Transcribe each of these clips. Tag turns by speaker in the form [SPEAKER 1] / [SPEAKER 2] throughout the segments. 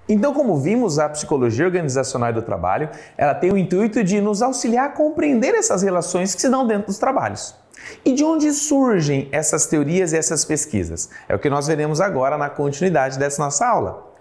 [SPEAKER 1] Então, como vimos, a psicologia organizacional e do trabalho, ela tem o intuito de nos auxiliar a compreender essas relações que se dão dentro dos trabalhos. E de onde surgem essas teorias e essas pesquisas? É o que nós veremos agora na continuidade dessa nossa aula.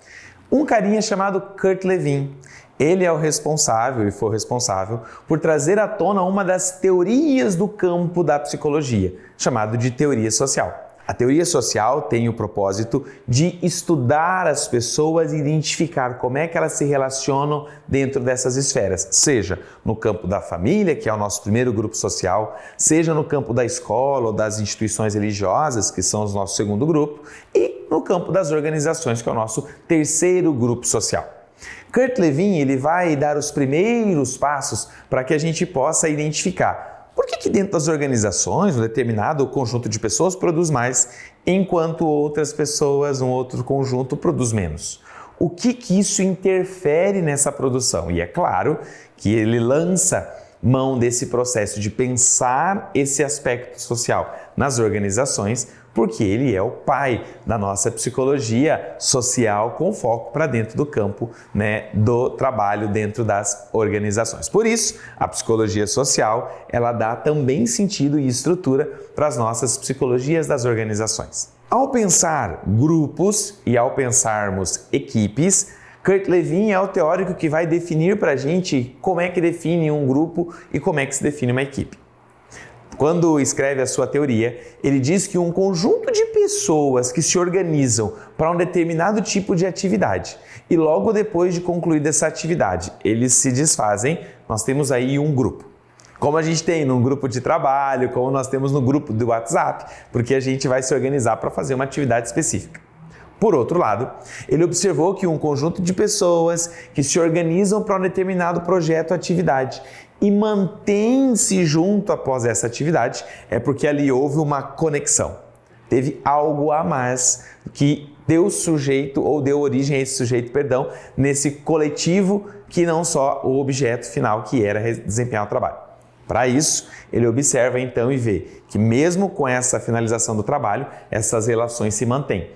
[SPEAKER 1] Um carinha chamado Kurt Lewin, ele é o responsável e foi responsável por trazer à tona uma das teorias do campo da psicologia, chamado de teoria social. A teoria social tem o propósito de estudar as pessoas e identificar como é que elas se relacionam dentro dessas esferas, seja no campo da família, que é o nosso primeiro grupo social, seja no campo da escola ou das instituições religiosas, que são o nosso segundo grupo, e no campo das organizações, que é o nosso terceiro grupo social. Kurt Lewin, ele vai dar os primeiros passos para que a gente possa identificar por que dentro das organizações um determinado conjunto de pessoas produz mais, enquanto outras pessoas, um outro conjunto, produz menos. O que isso interfere nessa produção? E é claro que ele lança mão desse processo de pensar esse aspecto social nas organizações, porque ele é o pai da nossa psicologia social com foco para dentro do campo, do trabalho dentro das organizações. Por isso, a psicologia social, ela dá também sentido e estrutura para as nossas psicologias das organizações. Ao pensar grupos e ao pensarmos equipes, Kurt Lewin é o teórico que vai definir para a gente como é que define um grupo e como é que se define uma equipe. Quando escreve a sua teoria, ele diz que um conjunto de pessoas que se organizam para um determinado tipo de atividade e logo depois de concluída essa atividade, eles se desfazem, nós temos aí um grupo. Como a gente tem num grupo de trabalho, como nós temos no grupo do WhatsApp, porque a gente vai se organizar para fazer uma atividade específica. Por outro lado, ele observou que um conjunto de pessoas que se organizam para um determinado projeto ou atividade e mantém-se junto após essa atividade é porque ali houve uma conexão. Teve algo a mais que deu origem a esse sujeito, nesse coletivo que não só o objeto final que era desempenhar o trabalho. Para isso, ele observa então e vê que mesmo com essa finalização do trabalho, essas relações se mantêm.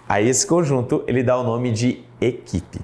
[SPEAKER 1] A esse conjunto ele dá o nome de equipe.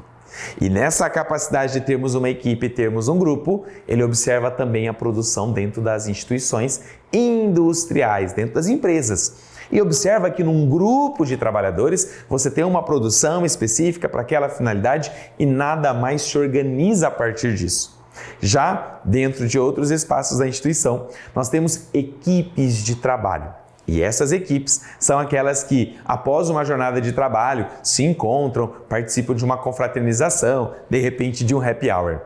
[SPEAKER 1] E nessa capacidade de termos uma equipe, termos um grupo, ele observa também a produção dentro das instituições industriais, dentro das empresas. E observa que num grupo de trabalhadores você tem uma produção específica para aquela finalidade e nada mais se organiza a partir disso. Já dentro de outros espaços da instituição, nós temos equipes de trabalho. E essas equipes são aquelas que, após uma jornada de trabalho, se encontram, participam de uma confraternização, de repente de um happy hour.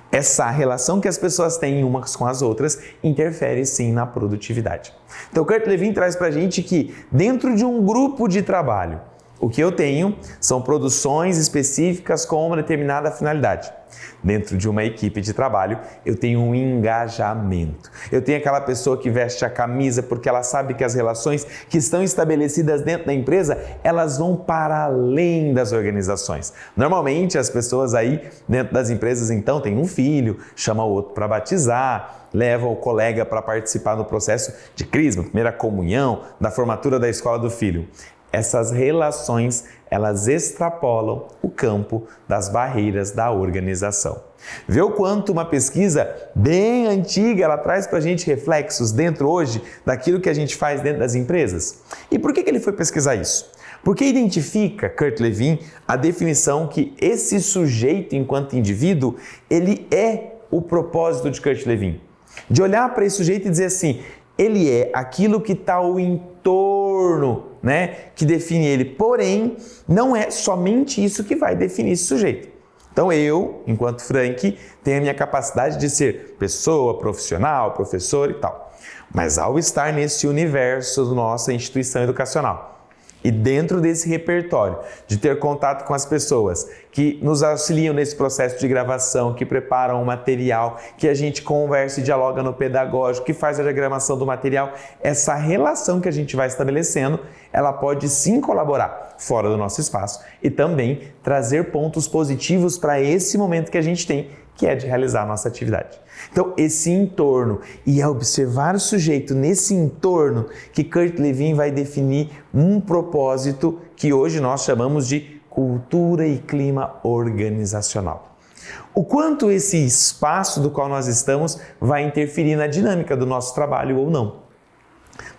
[SPEAKER 1] Essa relação que as pessoas têm umas com as outras interfere sim na produtividade. Então, Kurt Lewin traz para a gente que dentro de um grupo de trabalho, o que eu tenho são produções específicas com uma determinada finalidade. Dentro de uma equipe de trabalho, eu tenho um engajamento. Eu tenho aquela pessoa que veste a camisa porque ela sabe que as relações que estão estabelecidas dentro da empresa, elas vão para além das organizações. Normalmente, as pessoas aí dentro das empresas, então, têm um filho, chama o outro para batizar, leva o colega para participar no processo de crisma, primeira comunhão, da formatura da escola do filho. Essas relações, elas extrapolam o campo das barreiras da organização. Vê o quanto uma pesquisa bem antiga, ela traz para a gente reflexos dentro hoje daquilo que a gente faz dentro das empresas? E por que ele foi pesquisar isso? Porque identifica, Kurt Lewin, a definição que esse sujeito, enquanto indivíduo, ele é o propósito de Kurt Lewin. De olhar para esse sujeito e dizer assim, ele é aquilo que está ao entorno, que define ele. Porém, não é somente isso que vai definir esse sujeito. Então eu, enquanto Frank, tenho a minha capacidade de ser pessoa, profissional, professor e tal. Mas ao estar nesse universo da nossa instituição educacional, e dentro desse repertório de ter contato com as pessoas que nos auxiliam nesse processo de gravação, que preparam o material, que a gente conversa e dialoga no pedagógico, que faz a diagramação do material, essa relação que a gente vai estabelecendo, ela pode sim colaborar fora do nosso espaço e também trazer pontos positivos para esse momento que a gente tem, que é de realizar a nossa atividade. Então, esse entorno, e é observar o sujeito nesse entorno que Kurt Lewin vai definir um propósito que hoje nós chamamos de cultura e clima organizacional. O quanto esse espaço do qual nós estamos vai interferir na dinâmica do nosso trabalho ou não.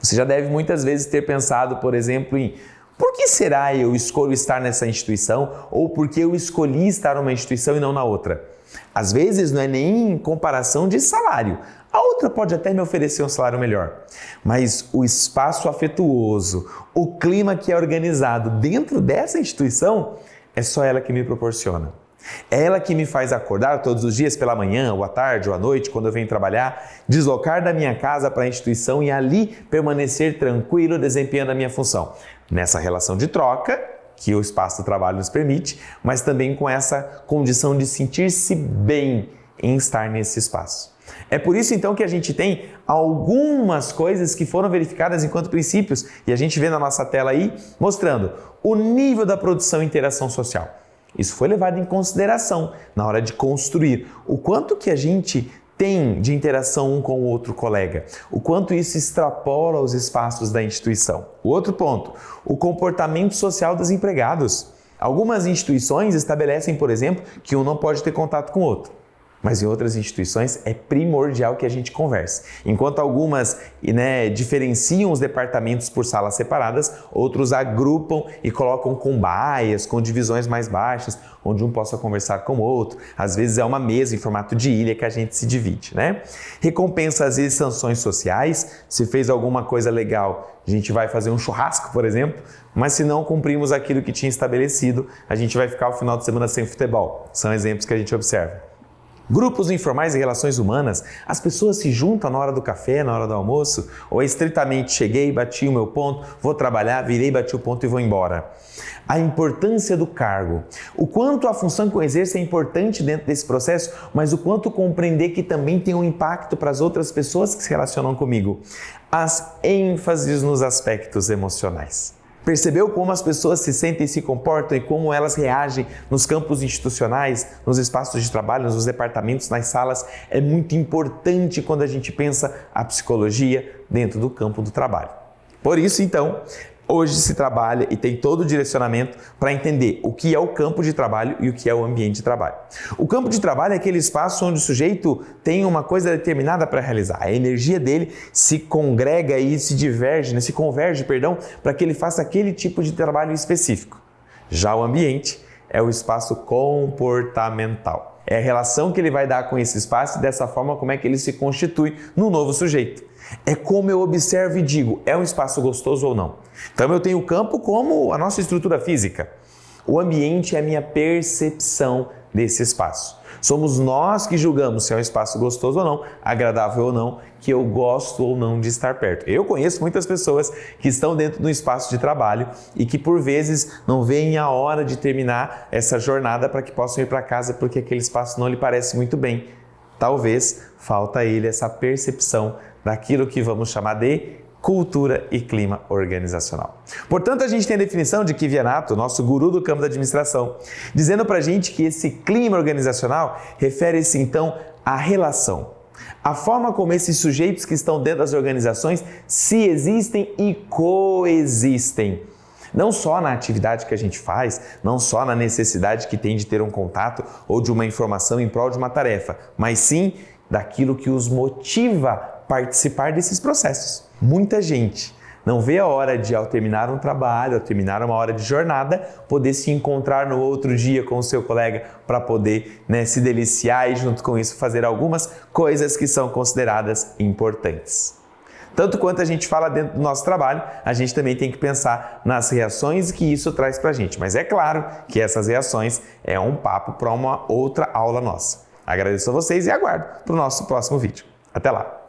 [SPEAKER 1] Você já deve muitas vezes ter pensado, por exemplo, em por que será eu escolho estar nessa instituição ou por que eu escolhi estar numa instituição e não na outra? Às vezes não é nem em comparação de salário. A outra pode até me oferecer um salário melhor, mas o espaço afetuoso, o clima que é organizado dentro dessa instituição, é só ela que me proporciona. É ela que me faz acordar todos os dias pela manhã, ou à tarde, ou à noite, quando eu venho trabalhar, deslocar da minha casa para a instituição e ali permanecer tranquilo desempenhando a minha função. Nessa relação de troca, que o espaço do trabalho nos permite, mas também com essa condição de sentir-se bem em estar nesse espaço. É por isso então que a gente tem algumas coisas que foram verificadas enquanto princípios e a gente vê na nossa tela aí mostrando o nível da produção e interação social. Isso foi levado em consideração na hora de construir o quanto que a gente tem de interação um com o outro colega, o quanto isso extrapola os espaços da instituição. O outro ponto, o comportamento social dos empregados. Algumas instituições estabelecem, por exemplo, que um não pode ter contato com o outro. Mas em outras instituições é primordial que a gente converse. Enquanto algumas diferenciam os departamentos por salas separadas, outros agrupam e colocam com baias, com divisões mais baixas, onde um possa conversar com o outro. Às vezes é uma mesa em formato de ilha que a gente se divide, né? Recompensas e sanções sociais. Se fez alguma coisa legal, a gente vai fazer um churrasco, por exemplo, mas se não cumprimos aquilo que tinha estabelecido, a gente vai ficar o final de semana sem futebol. São exemplos que a gente observa. Grupos informais e relações humanas, as pessoas se juntam na hora do café, na hora do almoço, ou é estritamente cheguei, bati o meu ponto, vou trabalhar, virei, bati o ponto e vou embora. A importância do cargo, o quanto a função que eu exerço é importante dentro desse processo, mas o quanto compreender que também tem um impacto para as outras pessoas que se relacionam comigo. As ênfases nos aspectos emocionais. Percebeu como as pessoas se sentem e se comportam e como elas reagem nos campos institucionais, nos espaços de trabalho, nos departamentos, nas salas? É muito importante quando a gente pensa a psicologia dentro do campo do trabalho. Por isso, então, hoje se trabalha e tem todo o direcionamento para entender o que é o campo de trabalho e o que é o ambiente de trabalho. O campo de trabalho é aquele espaço onde o sujeito tem uma coisa determinada para realizar. A energia dele se congrega e se converge, para que ele faça aquele tipo de trabalho específico. Já o ambiente é o espaço comportamental. É a relação que ele vai dar com esse espaço e dessa forma como é que ele se constitui no novo sujeito. É como eu observo e digo, é um espaço gostoso ou não? Então eu tenho o campo como a nossa estrutura física. O ambiente é a minha percepção desse espaço. Somos nós que julgamos se é um espaço gostoso ou não, agradável ou não, que eu gosto ou não de estar perto. Eu conheço muitas pessoas que estão dentro do espaço de trabalho e que por vezes não veem a hora de terminar essa jornada para que possam ir para casa porque aquele espaço não lhe parece muito bem. Talvez falta a ele essa percepção daquilo que vamos chamar de cultura e clima organizacional. Portanto, a gente tem a definição de Kivianato, nosso guru do campo da administração, dizendo pra gente que esse clima organizacional refere-se então à relação, a forma como esses sujeitos que estão dentro das organizações se existem e coexistem. Não só na atividade que a gente faz, não só na necessidade que tem de ter um contato ou de uma informação em prol de uma tarefa, mas sim daquilo que os motiva a participar desses processos. Muita gente não vê a hora de, ao terminar um trabalho, ao terminar uma hora de jornada, poder se encontrar no outro dia com o seu colega para poder se deliciar e junto com isso fazer algumas coisas que são consideradas importantes. Tanto quanto a gente fala dentro do nosso trabalho, a gente também tem que pensar nas reações que isso traz para a gente. Mas é claro que essas reações é um papo para uma outra aula nossa. Agradeço a vocês e aguardo para o nosso próximo vídeo. Até lá!